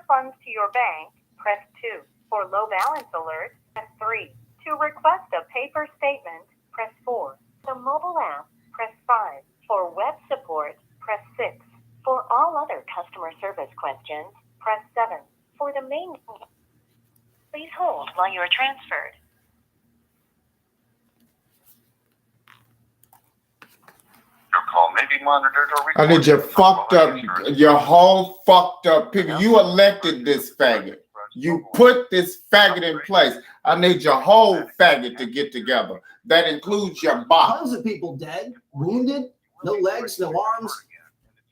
funds to your bank, press 2. For low balance alert, press 3. To request a paper statement, press 4. The mobile app, press 5. For web support, press 6. For all other customer service questions, press 7. For the main... Please hold while you are transferred. Your call may be monitored or recorded. I need your fucked up, your whole fucked up people. You elected this faggot. You put this faggot in place. I need your whole faggot to get together. That includes your body. Tons of people dead, wounded, no legs, no arms.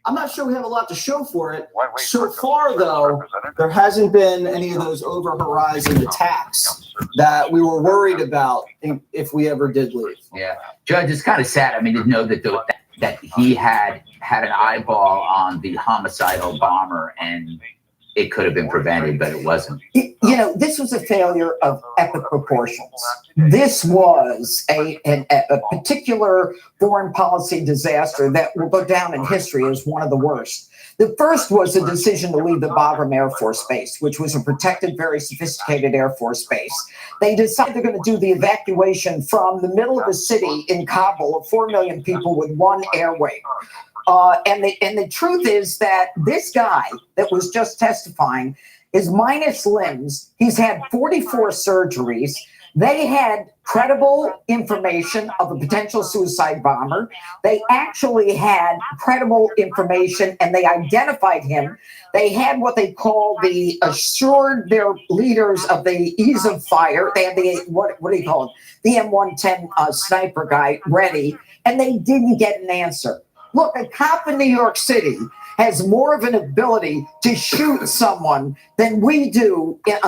I'm not sure we have a lot to show for it. So far, though, there hasn't been any of those over-horizon attacks that we were worried about if we ever did leave. Yeah, Judge, it's kind of sad. I mean, to know that he had an eyeball on the homicidal bomber and it could have been prevented, but it wasn't. You know, this was a failure of epic proportions. This was a particular foreign policy disaster that will go down in history as one of the worst. The first was the decision to leave the Bagram Air Force Base, which was a protected, very sophisticated Air Force base. They decided they're going to do the evacuation from the middle of the city in Kabul of 4 million people with one airway. And the truth is that this guy that was just testifying is minus limbs. He's had 44 surgeries. They had credible information of a potential suicide bomber. They actually had credible information and they identified him. They had what they call assured their leaders of the ease of fire. They had what do you call it? The M110 sniper guy ready, and they didn't get an answer. Look, a cop in New York City has more of an ability to shoot someone than we do in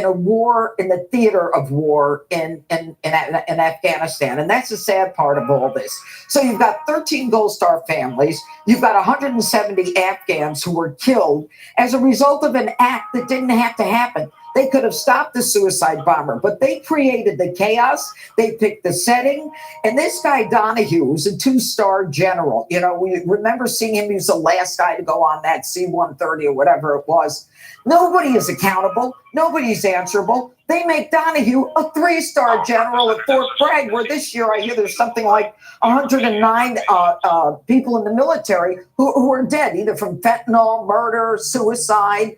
a war, in the theater of war in Afghanistan. And that's the sad part of all this. So you've got 13 Gold Star families. You've got 170 Afghans who were killed as a result of an act that didn't have to happen. They could have stopped the suicide bomber, but they created the chaos. They picked the setting. And this guy, Donahue, was a 2-star general. You know, we remember seeing him. He was the last guy to go on that C-130 or whatever it was. Nobody is accountable. Nobody's answerable. They make Donahue a 3-star general at Fort Bragg, where this year I hear there's something like 109 people in the military who are dead, either from fentanyl, murder, suicide.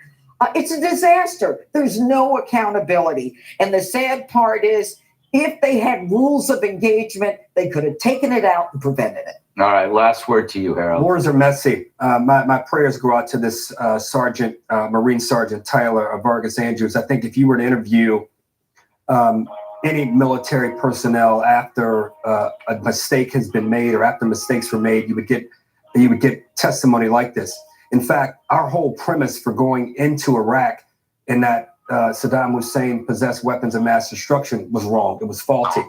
It's a disaster. There's no accountability. And the sad part is, if they had rules of engagement, they could have taken it out and prevented it. All right, last word to you, Harold. Wars are messy. My prayers go out to this Marine Sergeant Tyler of Vargas Andrews. I think if you were to interview any military personnel after a mistake has been made or after mistakes were made, you would get testimony like this. In fact, our whole premise for going into Iraq and that Saddam Hussein possessed weapons of mass destruction was wrong. It was faulty.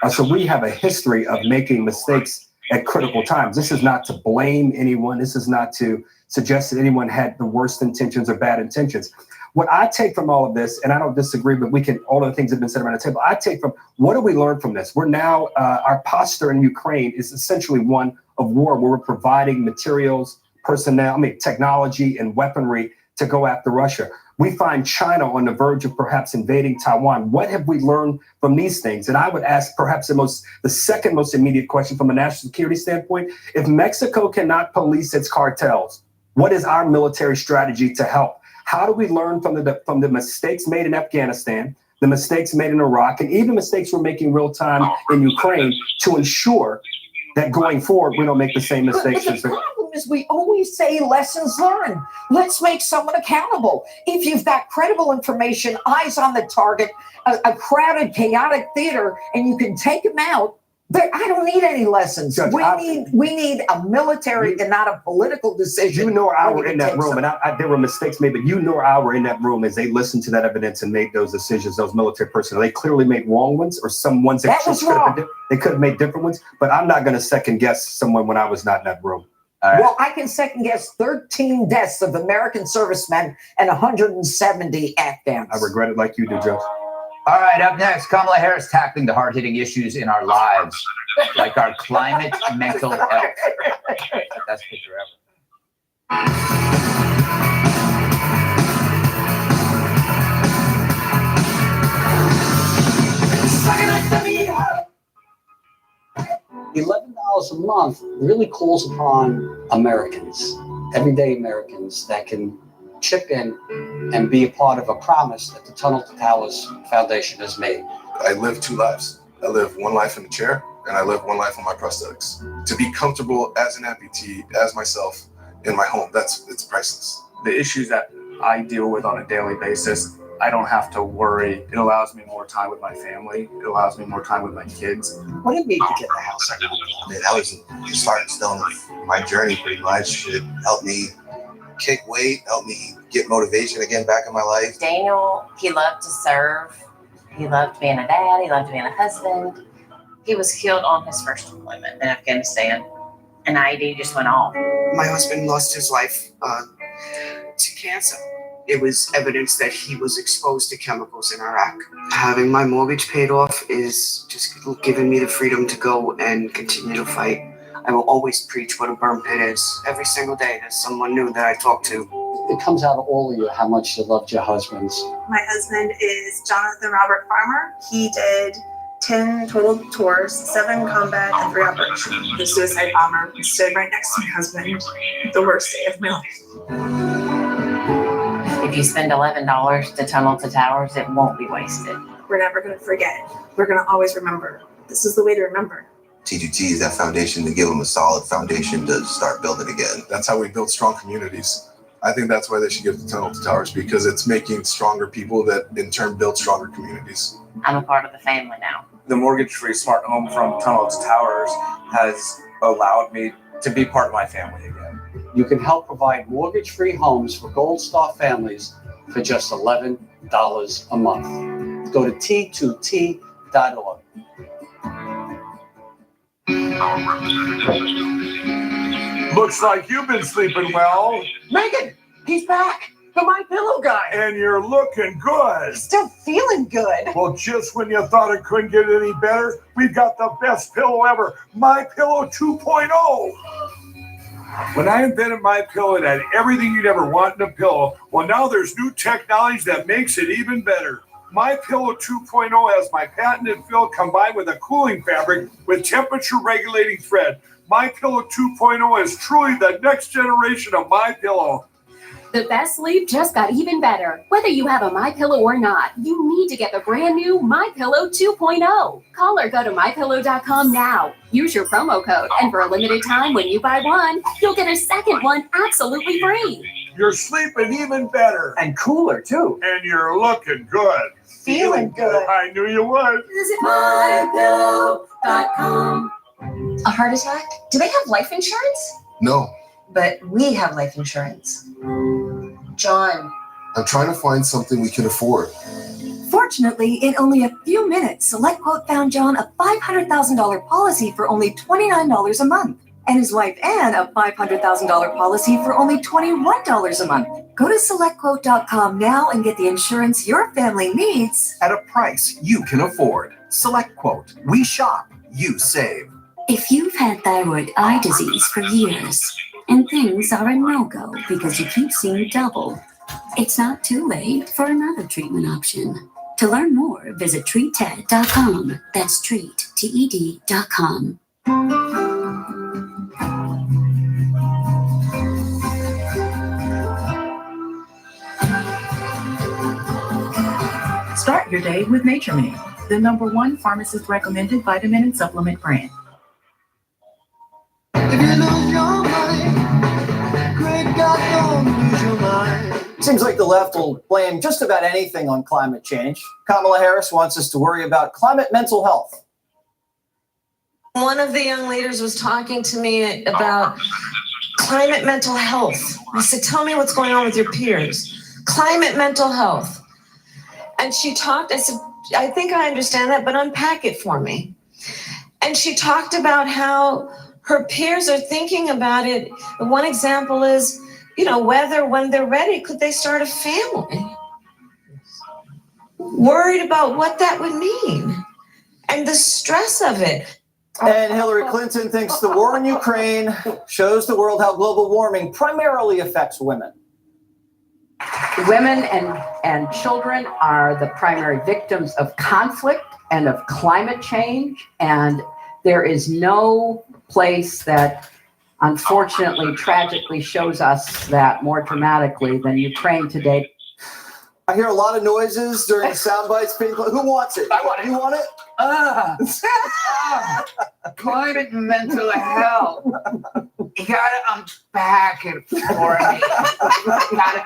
So we have a history of making mistakes at critical times. This is not to blame anyone. This is not to suggest that anyone had the worst intentions or bad intentions. What I take from all of this, and I don't disagree, but all of the things that have been said around the table, I take from, what do we learn from this? We're now, our posture in Ukraine is essentially one of war, where we're providing materials, personnel, technology and weaponry to go after Russia. We find China on the verge of perhaps invading Taiwan. What have we learned from these things? And I would ask perhaps the second most immediate question from a national security standpoint: if Mexico cannot police its cartels, what is our military strategy to help? How do we learn from the mistakes made in Afghanistan, the mistakes made in Iraq, and even mistakes we're making real time in Ukraine to ensure that going forward we don't make the same mistakes? But the problem is we always say lessons learned. Let's make someone accountable. If you've got credible information, eyes on the target, a crowded, chaotic theater, and you can take them out, I don't need any lessons. Judge, we need a military and not a political decision. You know I were in that room, and there were mistakes made, but you know I were in that room as they listened to that evidence and made those decisions. Those military personnel, they clearly made wrong ones, or some ones that they could have made different ones. But I'm not going to second guess someone when I was not in that room. Well, I can second guess 13 deaths of American servicemen and 170 Afghans. I regret it like you do, Judge. All right, up next, Kamala Harris tackling the hard-hitting issues in our lives, like our climate, mental health. Best picture ever. $11 a month really calls upon Americans, everyday Americans that can chip in and be a part of a promise that the Tunnel to Towers Foundation has made. I live two lives. I live one life in the chair, and I live one life on my prosthetics. To be comfortable as an amputee, as myself, in my home, it's priceless. The issues that I deal with on a daily basis, I don't have to worry. It allows me more time with my family. It allows me more time with my kids. What did it mean to get the house? I mean, that was the starting stone of my journey, pretty much. It helped me kick weight, helped me get motivation again back in my life. Daniel, he loved to serve. He loved being a dad. He loved being a husband. He was killed on his first deployment in Afghanistan. An IED just went off. My husband lost his life to cancer. It was evidence that he was exposed to chemicals in Iraq. Having my mortgage paid off is just giving me the freedom to go and continue to fight. I will always preach what a burn pit is. Every single day there's someone new that I talk to. It comes out of all of you how much you loved your husbands. My husband is Jonathan Robert Farmer. He did 10 total tours, 7 combat, and 3 operations. The suicide bomber stood right next to my husband. The worst day of my life. If you spend $11 to Tunnel to Towers, it won't be wasted. We're never going to forget. We're going to always remember. This is the way to remember. T2T is that foundation to give them a solid foundation to start building again. That's how we build strong communities. I think that's why they should give the Tunnel to Towers, because it's making stronger people that in turn build stronger communities. I'm a part of the family now. The mortgage-free smart home from Tunnel to Towers has allowed me to be part of my family again. You can help provide mortgage-free homes for Gold Star families for just $11 a month. Go to T2T.org. Looks like you've been sleeping well. Megan, he's back. The My Pillow guy. And you're looking good. Still feeling good. Well, just when you thought it couldn't get any better, we've got the best pillow ever, My Pillow 2.0. When I invented My Pillow, it had everything you'd ever want in a pillow. Well, now there's new technology that makes it even better. My Pillow 2.0 has my patented fill combined with a cooling fabric with temperature regulating thread. My Pillow 2.0 is truly the next generation of My Pillow. The best sleep just got even better. Whether you have a MyPillow or not, you need to get the brand new MyPillow 2.0. Call or go to MyPillow.com now. Use your promo code, and for a limited time when you buy one, you'll get a second one absolutely free. You're sleeping even better. And cooler, too. And you're looking good. Feeling good. I knew you would. Visit MyPillow.com. A heart attack? Do they have life insurance? No, But we have life insurance. John. I'm trying to find something we can afford. Fortunately, in only a few minutes, SelectQuote found John a $500,000 policy for only $29 a month, and his wife Anne a $500,000 policy for only $21 a month. Go to SelectQuote.com now and get the insurance your family needs at a price you can afford. SelectQuote. We shop, you save. If you've had thyroid eye disease for years and things are a no-go because you keep seeing double, it's not too late for another treatment option. To learn more, visit treated.com. That's treat, TED.com. Start your day with Nature Made, the #1 pharmacist recommended vitamin and supplement brand. If you lose your mind, great God, don't lose your mind. Seems like the left will blame just about anything on climate change. Kamala Harris wants us to worry about climate mental health. One of the young leaders was talking to me about climate mental health. I said, tell me what's going on with your peers. Climate mental health. And she talked, I said, I think I understand that, but unpack it for me. And she talked about how her peers are thinking about it. One example is, whether when they're ready, could they start a family? Worried about what that would mean and the stress of it. And Hillary Clinton thinks the war in Ukraine shows the world how global warming primarily affects women. Women and children are the primary victims of conflict and of climate change, and There is no place that unfortunately, tragically shows us that more dramatically than Ukraine today. I hear a lot of noises during the sound bites. Who wants it? I want it. You want it? Climate and mental health. You gotta unpack it for me. You gotta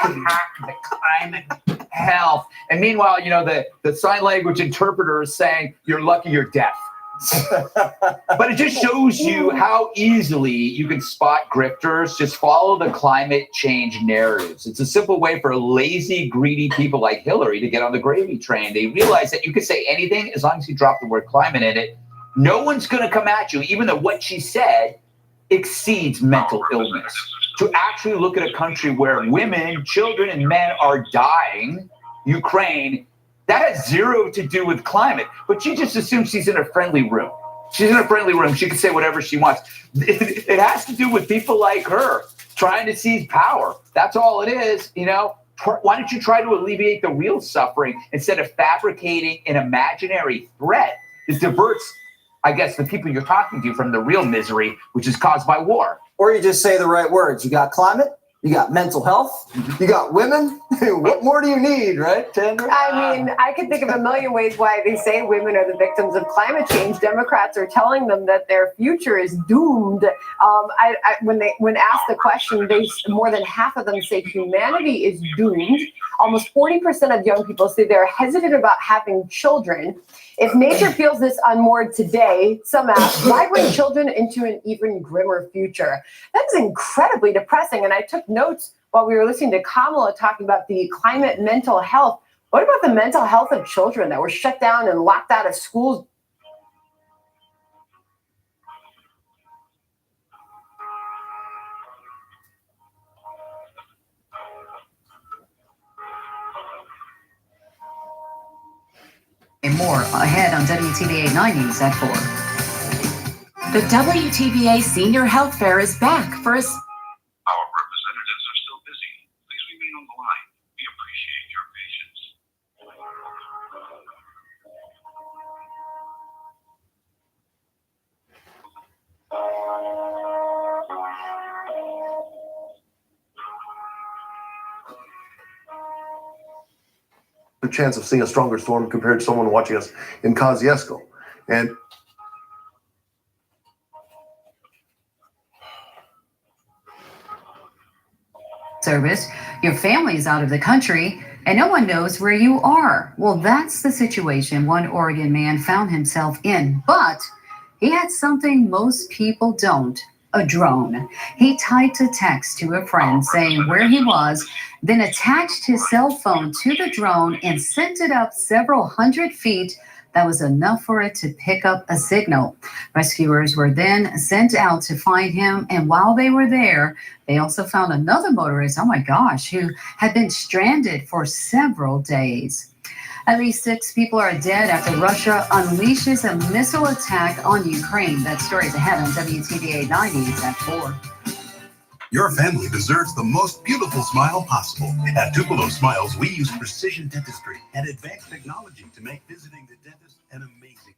unpack the climate health. And meanwhile, the sign language interpreter is saying, you're lucky you're deaf. But it just shows you how easily you can spot grifters. Just follow the climate change narratives. It's a simple way for lazy, greedy people like Hillary to get on the gravy train. They realize that you can say anything as long as you drop the word climate in it. No one's going to come at you, even though what she said exceeds mental illness. To actually look at a country where women, children, and men are dying, Ukraine, that has zero to do with climate, but she just assumes she's in a friendly room. She's in a friendly room. She can say whatever she wants. It has to do with people like her trying to seize power. That's all it is, Why don't you try to alleviate the real suffering instead of fabricating an imaginary threat that diverts, I guess, the people you're talking to from the real misery, which is caused by war. Or you just say the right words. You got climate. You got mental health. You got women. What more do you need, right, Tandra? I mean, I could think of a million ways why they say women are the victims of climate change. Democrats are telling them that their future is doomed. When asked the question, more than half of them say humanity is doomed. Almost 40% of young people say they're hesitant about having children. If nature feels this unmoored today, some ask, why bring children into an even grimmer future? That's incredibly depressing. And I took notes while we were listening to Kamala talking about the climate mental health. What about the mental health of children that were shut down and locked out of schools? And more ahead on WTVA 9 News at 4. The WTVA Senior Health Fair is back for a... Our representatives are still busy. Please remain on the line. We appreciate your patience. A chance of seeing a stronger storm compared to someone watching us in Kosciuszko. And service, your family is out of the country, and no one knows where you are. Well, that's the situation one Oregon man found himself in, but he had something most people don't, a drone. He typed a text to a friend saying where he was, then attached his cell phone to the drone and sent it up several hundred feet. That was enough for it to pick up a signal. Rescuers were then sent out to find him, and while they were there, they also found another motorist, oh my gosh, who had been stranded for several days. At least 6 people are dead after Russia unleashes a missile attack on Ukraine. That story's ahead on WTVA 9 News at 4. Your family deserves the most beautiful smile possible. At Tupelo Smiles, we use precision dentistry and advanced technology to make visiting the dentist an amazing.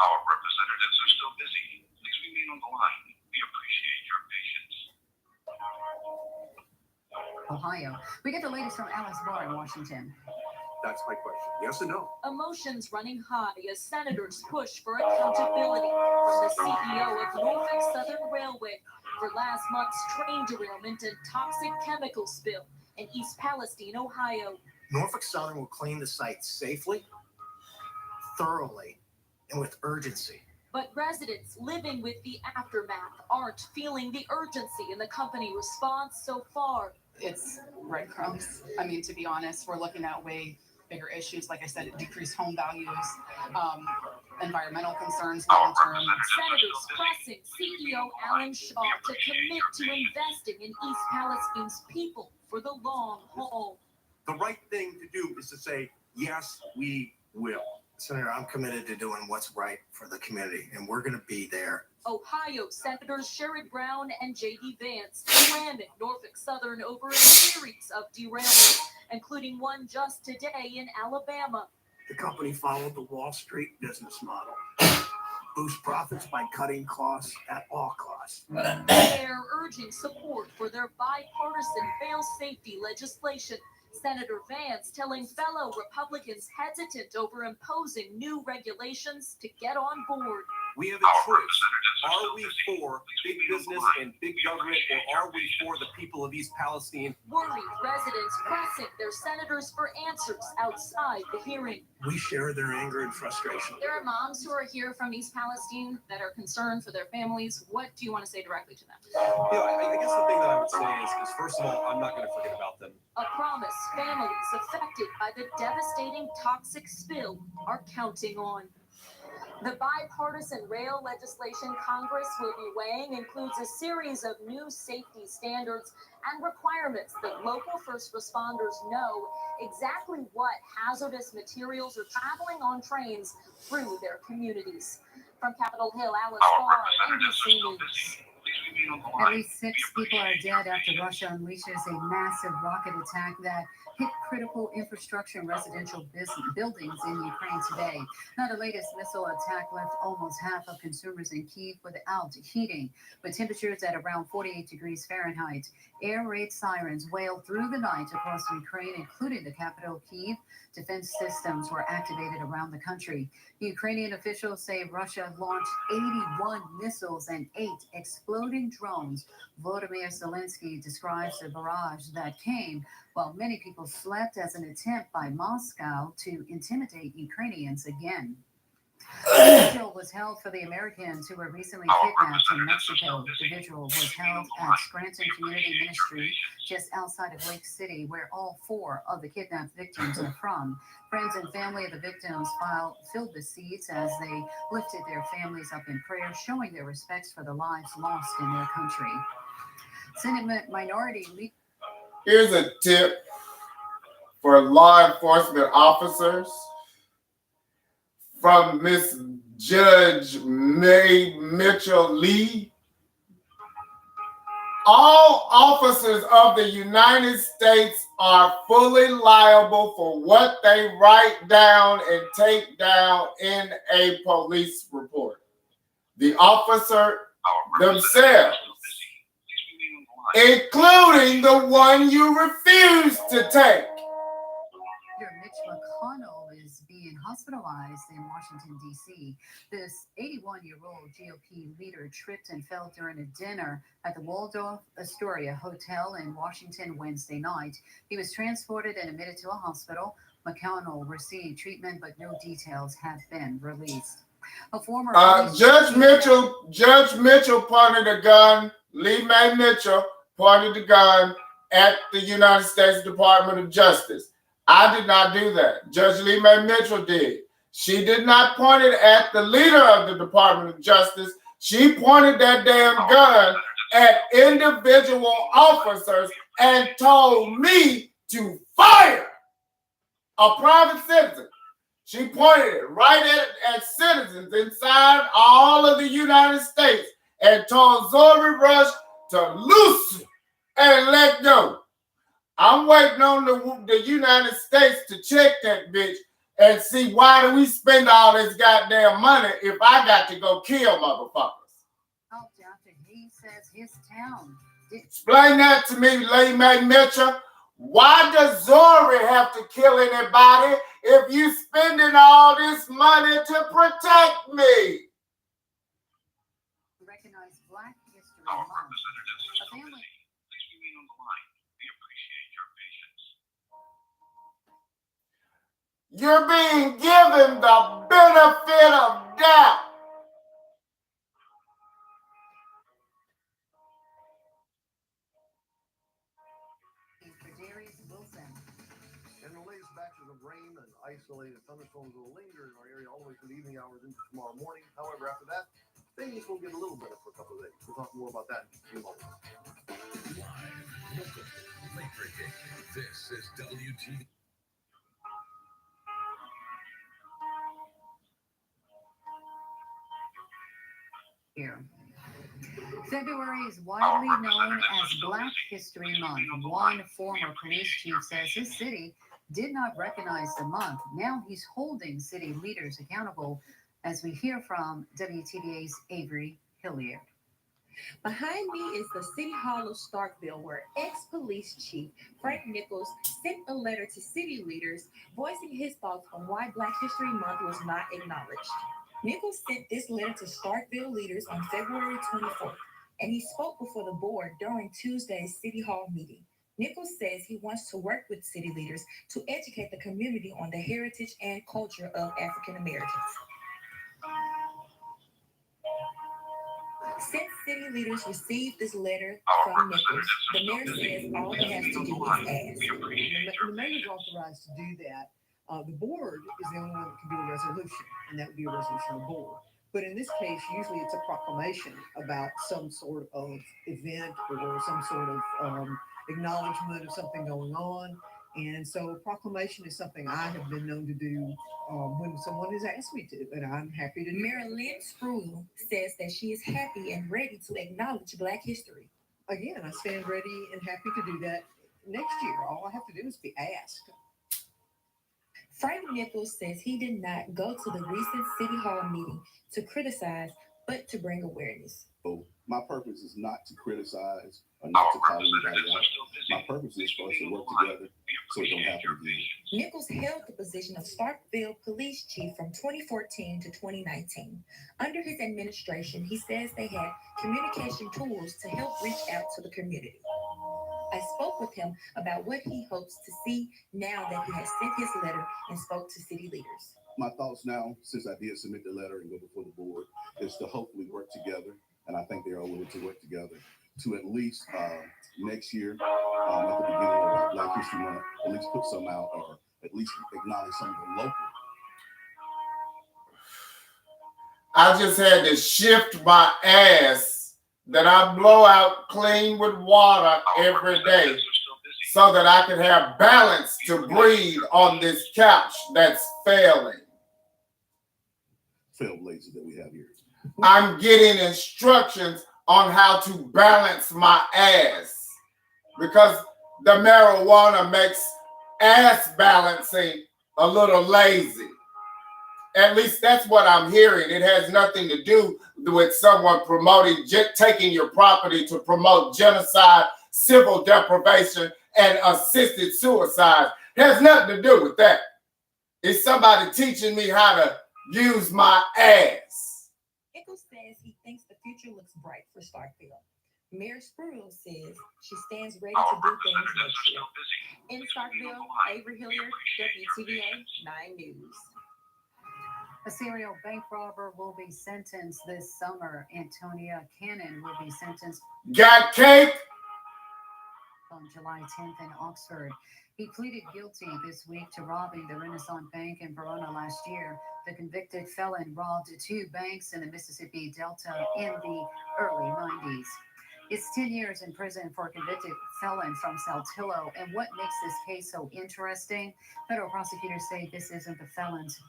Our representatives are still busy. Please remain on the line. We appreciate your patience. Ohio. We get the latest from Alex Barr in Washington. that's my question. Yes or no? Emotions running high as senators push for accountability from the CEO of Norfolk Southern Railway for last month's train derailment and toxic chemical spill in East Palestine, Ohio. Norfolk Southern will clean the site safely, thoroughly, and with urgency. But residents living with the aftermath aren't feeling the urgency in the company response so far. It's breadcrumbs. I mean, to be honest, we're looking at way bigger issues. Like I said, decreased home values, environmental concerns long-term. Senators pressing CEO Alan Shaw to commit to investing in East Palestine's people for the long haul. The right thing to do is to say, yes, we will. Senator, I'm committed to doing what's right for the community, and we're going to be there. Ohio Senators Sherrod Brown and J.D. Vance slamming Norfolk Southern over a series of derailments including one just today in Alabama. The company followed the Wall Street business model. Boost profits by cutting costs at all costs. They're urging support for their bipartisan bail safety legislation. Senator Vance telling fellow Republicans hesitant over imposing new regulations to get on board. We have a choice. Are we for big business and big government, or are we for the people of East Palestine? Worried residents pressing their senators for answers outside the hearing. We share their anger and frustration. There are moms who are here from East Palestine that are concerned for their families. What do you want to say directly to them? I guess the thing that I would say is first of all, I'm not going to forget about them. A promise families affected by the devastating toxic spill are counting on. The bipartisan rail legislation Congress will be weighing includes a series of new safety standards and requirements that local first responders know exactly what hazardous materials are traveling on trains through their communities. From Capitol Hill, Alice Barr, NBC News. At least 6 people are dead after Russia unleashes a massive rocket attack that hit critical infrastructure and residential buildings in Ukraine today. Now, the latest missile attack left almost half of consumers in Kyiv without heating, with temperatures at around 48 degrees Fahrenheit. Air raid sirens wailed through the night across Ukraine, including the capital, Kyiv. Defense systems were activated around the country. Ukrainian officials say Russia launched 81 missiles and 8 exploding drones. Volodymyr Zelensky describes the barrage that came while many people slept as an attempt by Moscow to intimidate Ukrainians again. A vigil was held for the Americans who were recently kidnapped in Mexico. The vigil was held at Scranton Community Ministry, just outside of Lake City, where all 4 of the kidnapped victims are from. Friends and family of the victims filled the seats as they lifted their families up in prayer, showing their respects for the lives lost in their country. Senate Minority Leader. Here's a tip for law enforcement officers from Miss Judge May Mitchell Lee. All officers of the United States are fully liable for what they write down and take down in a police report. The officer themselves, including the one you refuse to take. Mitch McConnell is being hospitalized in Washington, D.C. This 81-year-old GOP leader tripped and fell during a dinner at the Waldorf Astoria Hotel in Washington Wednesday night. He was transported and admitted to a hospital. McConnell received treatment, but no details have been released. A former Judge Mitchell pointed a gun. Lee May Mitchell pointed the gun at the United States Department of Justice. I did not do that. Judge Lee May Mitchell did. She did not point it at the leader of the Department of Justice. She pointed that damn gun at individual officers and told me to fire a private citizen. She pointed it right at citizens inside all of the United States and told Zori Rush to loosen and let go. I'm waiting on the United States to check that bitch and see why do we spend all this goddamn money if I got to go kill motherfuckers. After he says his town. Explain that to me, Lee May Mitchell. Why does Zori have to kill anybody if you spending all this money to protect me? Recognize Black History Month. A family. Please remain on the line. We appreciate your patience. You're being given the benefit of doubt. And the latest batches of rain and isolated thunderstorms will linger in our area all the way through the evening hours into tomorrow morning. However, after that, things will get a little better for a couple of days. We'll talk more about that in a few moments. This is WTV. Here. February is widely known as Black History Month. One former police chief says his city did not recognize the month. Now he's holding city leaders accountable, as we hear from WTVA's Avery Hilliard. Behind me is the City Hall of Starkville, where ex-police chief Frank Nichols sent a letter to city leaders voicing his thoughts on why Black History Month was not acknowledged. Nichols sent this letter to Starkville leaders on February 24th, and he spoke before the board during Tuesday's City Hall meeting. Nichols says he wants to work with city leaders to educate the community on the heritage and culture of African Americans. Since city leaders received this letter from Nichols, the mayor says all he has to do is ask. The mayor is authorized to do that. The board is the only one that can do a resolution, and that would be a resolution of the board. But in this case, usually it's a proclamation about some sort of event or some sort of acknowledgement of something going on. And so proclamation is something I have been known to do when someone has asked me to, and I'm happy to do. Mayor Lynn Spruill says that she is happy and ready to acknowledge Black history. Again, I stand ready and happy to do that next year. All I have to do is be asked. Frank Nichols says he did not go to the recent City Hall meeting to criticize, but to bring awareness. So my purpose is not to criticize or not to call anybody out. My purpose is for us to work together so it don't happen again. Nichols held the position of Starkville Police Chief from 2014 to 2019. Under his administration, he says they had communication tools to help reach out to the community. I spoke with him about what he hopes to see now that he has sent his letter and spoke to city leaders. My thoughts now, since I did submit the letter and go before the board, is to hopefully work together, and I think they are willing to work together to at least next year, at the beginning of our Black History Month, at least put some out or at least acknowledge some of the local. I just had to shift my ass that I blow out clean with water every day so that I can have balance to breathe on this couch that's failing. Trailblazers that we have here. I'm getting instructions on how to balance my ass because the marijuana makes ass balancing a little lazy. At least that's what I'm hearing. It has nothing to do with someone promoting, taking your property to promote genocide, civil deprivation, and assisted suicide. It has nothing to do with that. It's somebody teaching me how to use my ass. Nichols says he thinks the future looks bright for Starkville. Mayor Spruill says she stands ready to do things next year. In Starkville, Avery Hilliard, WTVA 9 News. A serial bank robber will be sentenced this summer. Antonia Cannon will be sentenced. Got cake? On July 10th in Oxford. He pleaded guilty this week to robbing the Renaissance Bank in Verona last year. The convicted felon robbed 2 banks in the Mississippi Delta in the early 90s. It's 10 years in prison for a convicted felon from Saltillo. And what makes this case so interesting? Federal prosecutors say this isn't the felon's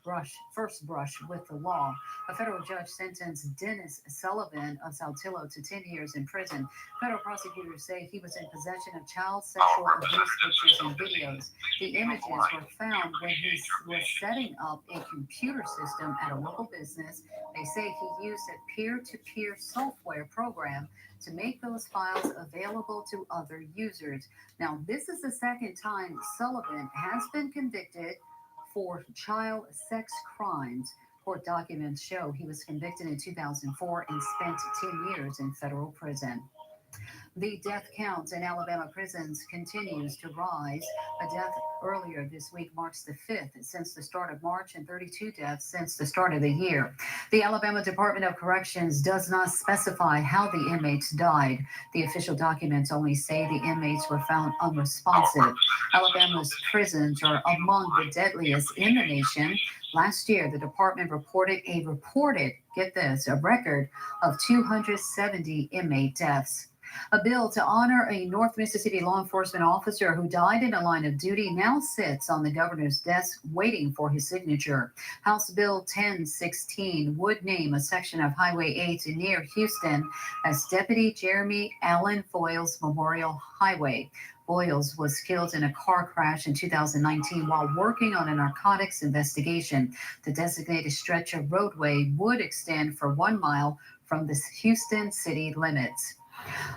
first brush with the law. A federal judge sentenced Dennis Sullivan of Saltillo to 10 years in prison. Federal prosecutors say he was in possession of child sexual abuse pictures and videos. The images were found when he was setting up a computer system at a local business. They say he used a peer-to-peer software program to make those files available to other users. Now, this is the second time Sullivan has been convicted for child sex crimes. Court documents show he was convicted in 2004 and spent 10 years in federal prison. The death count in Alabama prisons continues to rise. A death earlier this week marks the 5th since the start of March and 32 deaths since the start of the year. The Alabama Department of Corrections does not specify how the inmates died. The official documents only say the inmates were found unresponsive. Alabama's prisons are among the deadliest in the nation. Last year, the department reported a record of 270 inmate deaths. A bill to honor a North Mississippi law enforcement officer who died in a line of duty now sits on the governor's desk waiting for his signature. House Bill 1016 would name a section of Highway 8 near Houston as Deputy Jeremy Allen Foyles Memorial Highway. Foyles was killed in a car crash in 2019 while working on a narcotics investigation. The designated stretch of roadway would extend for 1 mile from the Houston city limits.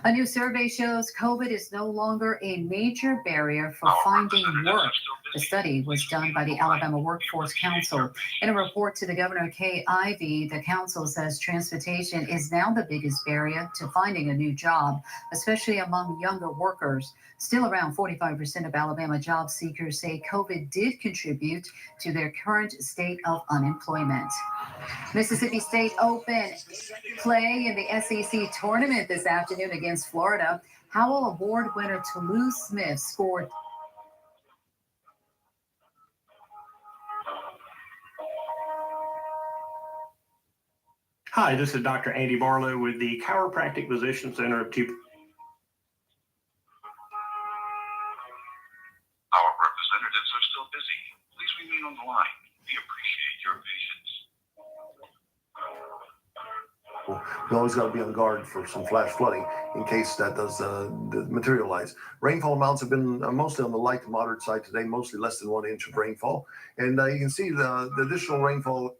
A new survey shows COVID is no longer a major barrier for finding work. The study was done by the Alabama Workforce Council. In a report to the Governor Kay Ivey, the council says transportation is now the biggest barrier to finding a new job, especially among younger workers. Still, around 45% of Alabama job seekers say COVID did contribute to their current state of unemployment. Mississippi State Open play in the SEC tournament this afternoon against Florida. Howell Award winner Toulouse Smith scored. Hi, this is Dr. Andy Barlow with the Chiropractic Physician Center of Two. Our representatives are still busy. Please remain on the line. We appreciate your patience. We always got to be on guard for some flash flooding in case that does materialize. Rainfall amounts have been mostly on the light to moderate side today, mostly less than 1 inch of rainfall. And you can see the additional rainfall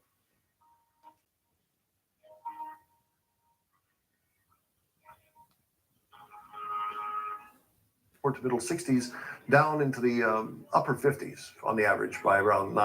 to middle 60s down into the upper 50s on the average by around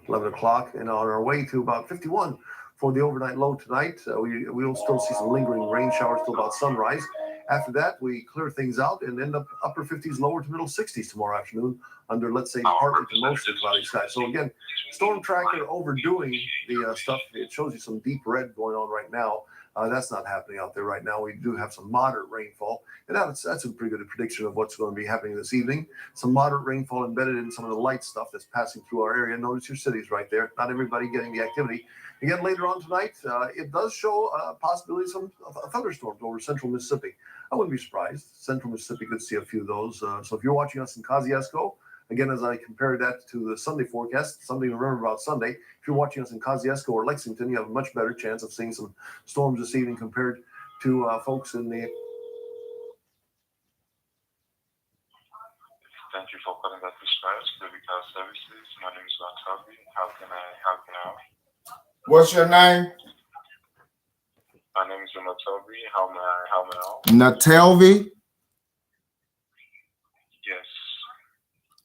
11 o'clock, and on our way to about 51 for the overnight low tonight. We will still see some lingering rain showers till about sunrise. After that, we clear things out and end up upper 50s, lower to middle 60s tomorrow afternoon under, let's say, partly to mostly cloudy skies. So again, storm tracker overdoing the stuff. It shows you some deep red going on right now. That's not happening out there right now. We do have some moderate rainfall, and that's a pretty good prediction of what's going to be happening this evening. Some moderate rainfall embedded in some of the light stuff that's passing through our area. Notice your cities right there. Not everybody getting the activity. Again, later on tonight, it does show possibility of some thunderstorms over central Mississippi. I wouldn't be surprised. Central Mississippi could see a few of those. So if you're watching us in Kosciuszko, again, as I compared that to the Sunday forecast, something to remember about Sunday, if you're watching us in Kosciuszko or Lexington, you have a much better chance of seeing some storms this evening compared to folks in the... Thank you for calling that dispatch, Baby Car Services. My name is Waterboarding. How can I help? What's your name? My name is Waterboarding. How may I help? Natelvi? Yes.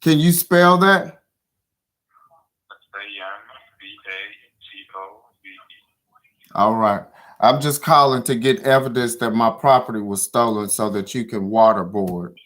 Can you spell that? AMVATOVE. All right. I'm just calling to get evidence that my property was stolen so that you can waterboard.